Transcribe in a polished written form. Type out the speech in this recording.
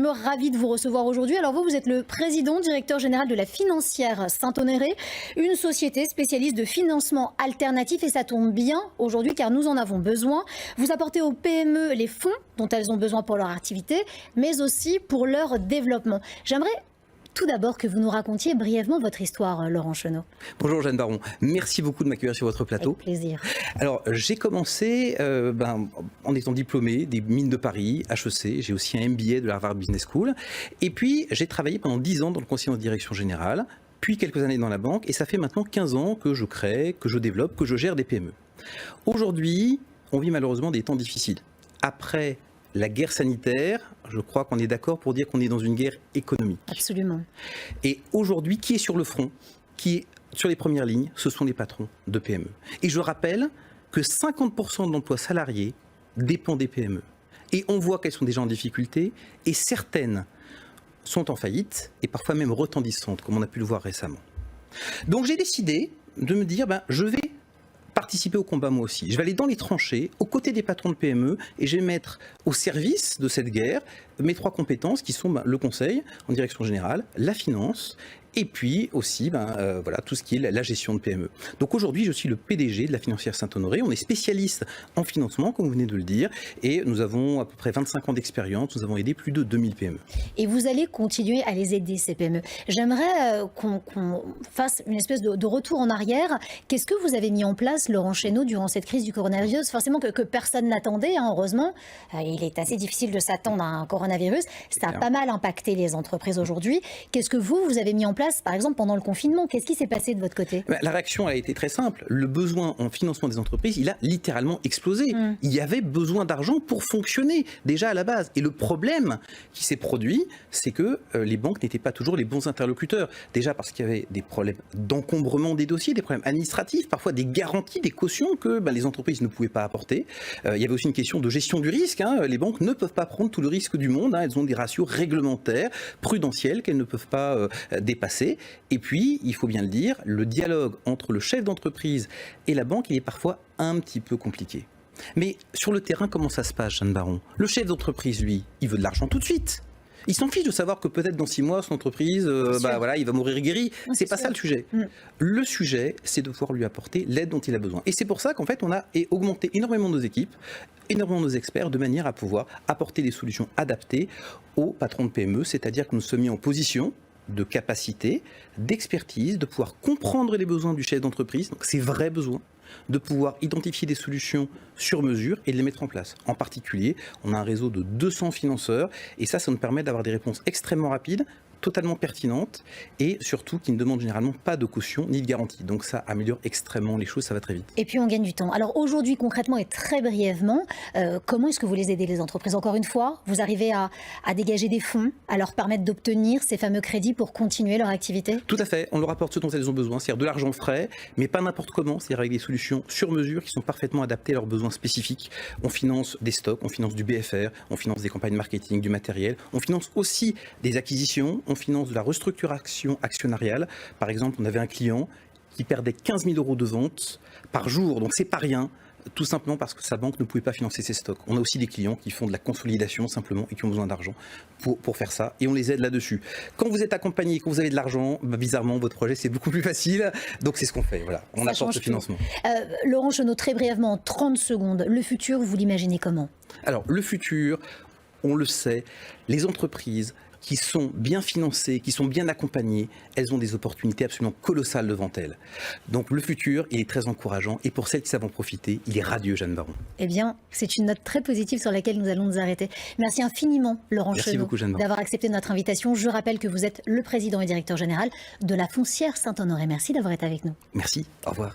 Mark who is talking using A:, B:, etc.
A: PME, ravi de vous recevoir aujourd'hui. Alors vous êtes le président, directeur général de la Financière Saint-Honoré, une société spécialiste de financement alternatif, et ça tombe bien aujourd'hui car nous en avons besoin. Vous apportez aux PME les fonds dont elles ont besoin pour leur activité, mais aussi pour leur développement. J'aimerais tout d'abord que vous nous racontiez brièvement votre histoire, Laurent Chenot.
B: Bonjour Jeanne Baron, merci beaucoup de m'accueillir sur votre plateau.
A: Avec plaisir.
B: Alors j'ai commencé en étant diplômé des mines de Paris, HEC, j'ai aussi un MBA de la Harvard Business School, et puis j'ai travaillé pendant 10 ans dans le conseil en direction générale, puis quelques années dans la banque, et ça fait maintenant 15 ans que je crée, que je développe, que je gère des PME. Aujourd'hui, on vit malheureusement des temps difficiles. Après la guerre sanitaire, je crois qu'on est d'accord pour dire qu'on est dans une guerre économique.
A: Absolument.
B: Et aujourd'hui, qui est sur le front, qui est sur les premières lignes, ce sont les patrons de PME. Et je rappelle que 50% de l'emploi salarié dépend des PME. Et on voit qu'elles sont déjà en difficulté, et certaines sont en faillite, et parfois même retendissantes, comme on a pu le voir récemment. Donc j'ai décidé de me dire, je vais participer au combat moi aussi. Je vais aller dans les tranchées, aux côtés des patrons de PME, et je vais mettre au service de cette guerre mes 3 compétences qui sont le conseil en direction générale, la finance, et puis aussi tout ce qui est la gestion de PME. Donc aujourd'hui, je suis le PDG de la Financière Saint-Honoré. On est spécialiste en financement, comme vous venez de le dire, et nous avons à peu près 25 ans d'expérience. Nous avons aidé plus de 2000 PME.
A: Et vous allez continuer à les aider, ces PME. J'aimerais qu'on fasse une espèce de retour en arrière. Qu'est-ce que vous avez mis en place, Laurent Chenot, durant cette crise du coronavirus? Forcément que personne n'attendait, heureusement. Il est assez difficile de s'attendre à un coronavirus. Ça a pas mal impacté les entreprises aujourd'hui. Qu'est-ce que vous avez mis en place, par exemple, pendant le confinement? Qu'est-ce qui s'est passé de votre côté?
B: La réaction a été très simple. Le besoin en financement des entreprises, il a littéralement explosé. Il y avait besoin d'argent pour fonctionner, déjà à la base. Et le problème qui s'est produit, c'est que les banques n'étaient pas toujours les bons interlocuteurs. Déjà parce qu'il y avait des problèmes d'encombrement des dossiers, des problèmes administratifs, parfois des garanties, des cautions que les entreprises ne pouvaient pas apporter. Il y avait aussi une question de gestion du risque. Les banques ne peuvent pas prendre tout le risque du monde. Elles ont des ratios réglementaires, prudentiels, qu'elles ne peuvent pas dépasser. Et puis, il faut bien le dire, le dialogue entre le chef d'entreprise et la banque, il est parfois un petit peu compliqué. Mais sur le terrain, comment ça se passe, Jeanne Baron? Le chef d'entreprise, lui, il veut de l'argent tout de suite. Il s'en fiche de savoir que peut-être dans 6 mois, son entreprise, il va mourir guéri. C'est pas ça le sujet. Le sujet, c'est de pouvoir lui apporter l'aide dont il a besoin. Et c'est pour ça qu'en fait, on a augmenté énormément nos équipes, énormément nos experts, de manière à pouvoir apporter des solutions adaptées aux patrons de PME, c'est-à-dire que nous sommes mis en position de capacité, d'expertise, de pouvoir comprendre les besoins du chef d'entreprise, donc ses vrais besoins, de pouvoir identifier des solutions sur mesure et de les mettre en place. En particulier, on a un réseau de 200 financeurs, et ça nous permet d'avoir des réponses extrêmement rapides, totalement pertinentes, et surtout qui ne demandent généralement pas de caution ni de garantie. Donc ça améliore extrêmement les choses, ça va très vite.
A: Et puis on gagne du temps. Alors aujourd'hui, concrètement et très brièvement, comment est-ce que vous les aidez, les entreprises? Encore une fois, vous arrivez à dégager des fonds, à leur permettre d'obtenir ces fameux crédits pour continuer leur activité?
B: Tout à fait, on leur apporte ce dont elles ont besoin, c'est-à-dire de l'argent frais, mais pas n'importe comment, c'est-à-dire avec des solutions sur mesure qui sont parfaitement adaptées à leurs besoins spécifiques. On finance des stocks, on finance du BFR, on finance des campagnes marketing, du matériel, on finance aussi des acquisitions, on finance de la restructuration actionnariale. Par exemple, on avait un client qui perdait 15 000 € de vente par jour, donc c'est pas rien, tout simplement parce que sa banque ne pouvait pas financer ses stocks. On a aussi des clients qui font de la consolidation simplement et qui ont besoin d'argent pour faire ça, et on les aide là-dessus. Quand vous êtes accompagné, quand vous avez de l'argent, bizarrement, votre projet c'est beaucoup plus facile, donc c'est ce qu'on fait, voilà. On apporte le financement.
A: Laurent Chenot, très brièvement, en 30 secondes, le futur, vous l'imaginez comment? Alors,
B: le futur, on le sait, les entreprises qui sont bien financées, qui sont bien accompagnées, elles ont des opportunités absolument colossales devant elles. Donc le futur, il est très encourageant, et pour celles qui savent en profiter, il est radieux, Jeanne Baron.
A: Eh bien, c'est une note très positive sur laquelle nous allons nous arrêter. Merci infiniment, Laurent Chenot, d'avoir accepté notre invitation. Je rappelle que vous êtes le président et directeur général de la Foncière Saint-Honoré. Merci d'avoir été avec nous.
B: Merci, au revoir.